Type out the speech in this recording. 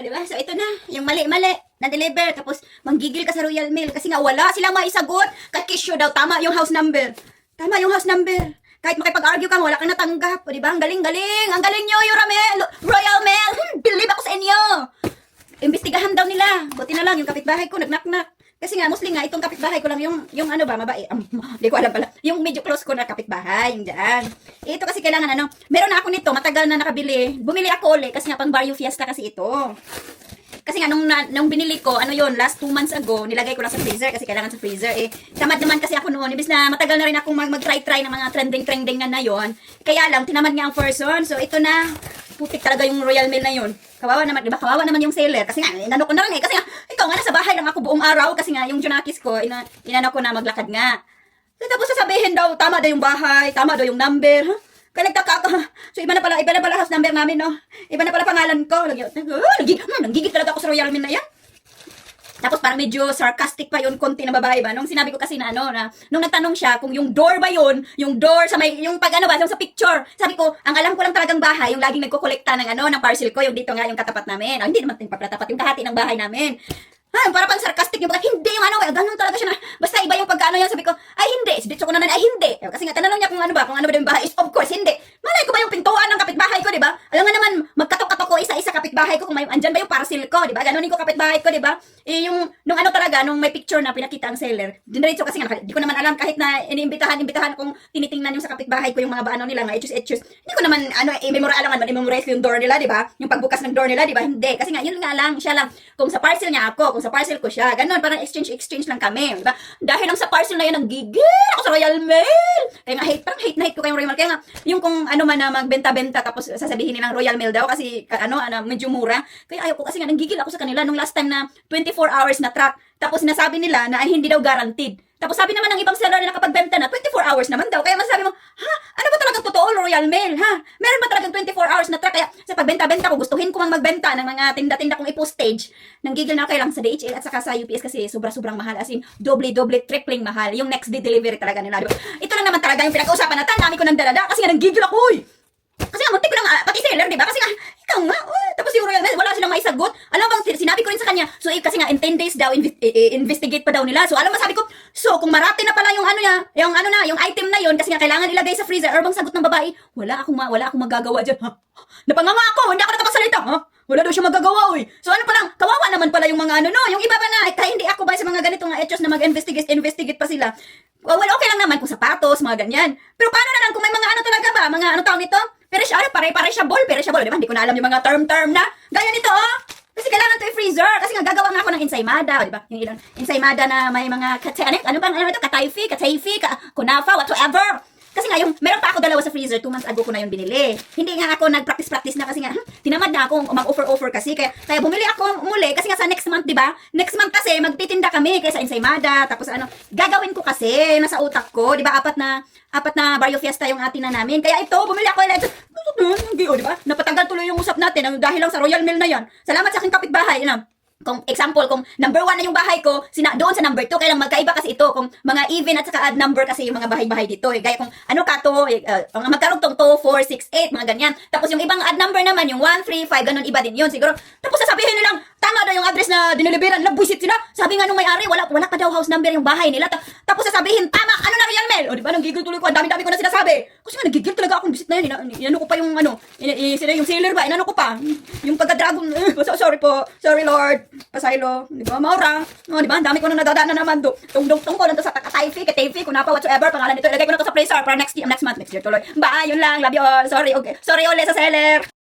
Diba? So, ito na. Yung mali-mali na-deliver. Tapos, manggigil ka sa Royal Mail. Kasi nga, wala silang maisagot. Kakisyo daw. Tama yung house number. Tama yung house number. Kahit makipag-argue ka, wala kang natanggap. O, diba? Ang galing-galing. Ang galing nyo, Royal Mail. Believe ako sa inyo. Imbestigahan daw nila. Buti na lang, yung kapitbahay ko, nag-knock-knock. Kasi nga, mostly nga, itong kapitbahay ko lang yung ano ba, mabae. Hindi ko alam pala. Yung medyo close ko na kapitbahay, yung dyan. Ito kasi kailangan meron na ako nito, matagal na nakabili. Bumili ako ulit kasi nga pang Barrio Fiesta kasi ito. Kasi nga, nung binili ko, last 2 months ago, nilagay ko lang sa freezer kasi kailangan sa freezer. Tamad naman kasi ako noon. Ibig na matagal na rin akong mag-try ng mga trending na yon. Kaya lang, tinamad nga ang person. So, ito na, putik talaga yung Royal Mail na yon. Kawawa naman, diba? Kawawa naman yung seller. Kasi nga, inano ko na rin eh. Kasi nga, ikaw nga, nasa bahay lang ako buong araw. Kasi nga, yung Junakis ko, inano ko na maglakad nga. So, tapos sasabihin daw, tama daw yung bahay, tama daw yung number. Huh? Kaya nagtaka ako. So, iba na pala house number namin, no? Iba na pala pangalan ko. Nanggigit talaga ako sa Royal Mail na yan. Tapos parang medyo sarcastic pa yun, konti na babae ba? Nung sinabi ko kasi nung nagtanong siya kung yung door ba yun, yung door sa may, yung pag yung sa picture. Sabi ko, ang alam ko lang talagang bahay, yung laging nagkukolekta ng parcel ko, yung dito nga, yung katapat namin. Hindi naman tapat yung kahati ng bahay namin. Para pang sarcastic yung pagka, hindi yung ganun talaga siya na, basta iba yung pagka yan, sabi ko, ay hindi, dito ko na ay hindi. Kasi nga, tanong niya kung ano ba yung bahay, is of course, hindi. Malay ko ba yung pintuan ng kapitbahay ko, di ba? Alam nga naman, magkatok-katok ko isa-isa kapitbahay ko, kung may, andyan ba yung parcel ko, di ba? Ganunin ko kapitbahay ko, di ba? Nung may picture na pinakita ang seller, diniretso kasi nga, di ko naman alam kahit na iniimbitahan kung tinitingnan yung sa kapitbahay ko, yung mga nila, mga etchus, hindi ko naman, i-memorize ko yung door nila, di ba? Yung pagbukas ng door nila, di ba? Hindi. Kasi nga, yun nga lang, siya lang, kung sa parcel niya ako, kung sa parcel ko siya. Ganon, parang exchange lang kami. Diba? Dahil lang sa parcel na yan, nanggigil ako sa Royal Mail. Kaya nga, parang hate na hate ko kayong Royal Mail. Kaya nga, yung kung man na magbenta-benta, tapos sasabihin nilang Royal Mail daw, kasi, medyo mura. Kaya ayaw ko, kasi nga, nanggigil ako sa kanila nung last time na 24 hours na truck. Tapos sinasabi nila na ay, hindi daw guaranteed. Tapos sabi naman ng ibang seller na nakapagbenta na 24 hours naman daw. Kaya masasabi mo, ha? Ano ba talagang totoo, Royal Mail? Ha? Meron ba talagang 24 hours na truck? Kaya sa pagbenta-benta ko, gustuhin ko mang magbenta ng mga tinda-tinda kong i-postage. Nanggigil na kailang sa DHL at saka sa UPS kasi sobra-sobrang mahal. As in, doble, tripling mahal. Yung next day delivery talaga nila. Diba? Ito lang naman talaga yung pinag-uusapan natin. Dami ko ng dalada kasi nga nanggigil ako. Kasi nga, muntik ko lang, pati seller, diba? Kasi nga, ikaw nga, tapos yung Royal Mail, wala silang maisagot. Alam bang, sinabi ko rin sa kanya, so kasi nga, in 10 days daw, investigate pa daw nila. So, alam mo, sabi ko, so, kung marati na pala yung yung item na yun, kasi nga, kailangan ilagay sa freezer, or bang sagot ng babae, wala akong magagawa dyan, ha? Napanganga ako, hindi ako nakakasalita, ha? Wala daw siya magagawa, oy. So, ano pa lang, kawawa naman pala yung mga yung iba pa na, kaya hindi ako ba sa mga ganitong etchos na investigate pa sila. Well, okay lang naman kung sapatos, mga ganyan. Pero paano na lang kung may mga talaga ba? Mga tawag nito? Perishable, diba? Hindi ko na alam yung mga term na. Gaya nito, oh. Kasi kailangan to i-freezer. Kasi nga, gagawa nga ako ng ensaymada, diba? Yung ilang ensaymada na may mga, katayfi, kunafa, whatsoever. Kasi nga, meron pa ako dalawa sa freezer, 2 months ago ko na yung binili. Hindi nga ako nag-practice na kasi nga, tinamad na ako mag-offer kasi. Kaya bumili ako muli kasi nga sa next month, diba? Next month kasi, magtitinda kami kaya sa ensaymada. Tapos gagawin ko kasi, nasa utak ko, diba? Apat na Barrio Fiesta yung atin na namin. Kaya ito, bumili ako. Diba? Napatagal tuloy yung usap natin dahil lang sa Royal Mail na yan. Salamat sa aking kapitbahay, kung example, kung number 1 na yung bahay ko, doon sa number 2, kailang magkaiba kasi ito. Kung mga even at saka odd number kasi yung mga bahay-bahay dito. Gaya kung magkaroon tong 2, 4, 6, 8, mga ganyan. Tapos yung ibang odd number naman, yung 1, 3, 5, ganun, iba din yun. Siguro, tapos sasabihin nilang, tama daw yung address na diniliberan. Buisit sila. Sabi nga nung may-ari, wala pa daw house number yung bahay nila. Tapos sasabihin, tama, na Royal Mail? O diba, nanggigil tuloy ko. Ang dami-dami ko na sinasabi. Kasi nga, nanggigil talaga akong visit na yun. Inano ko pa yung yung seller ba? Inano ko pa. Yung pagka-dragon. Sorry po. Sorry, Lord. Pasaylo. Di ba? Maura. Di ba? Ang dami ko na nadadaan na naman do. Tungkol nito sa katayfi, kunapa, whatsoever. Pangalan nito. Ilagay ko na to sa freezer para next month. Next year tuloy. Bye, yun lang. Love you all. Sorry, okay. Sorry ulit sa seller.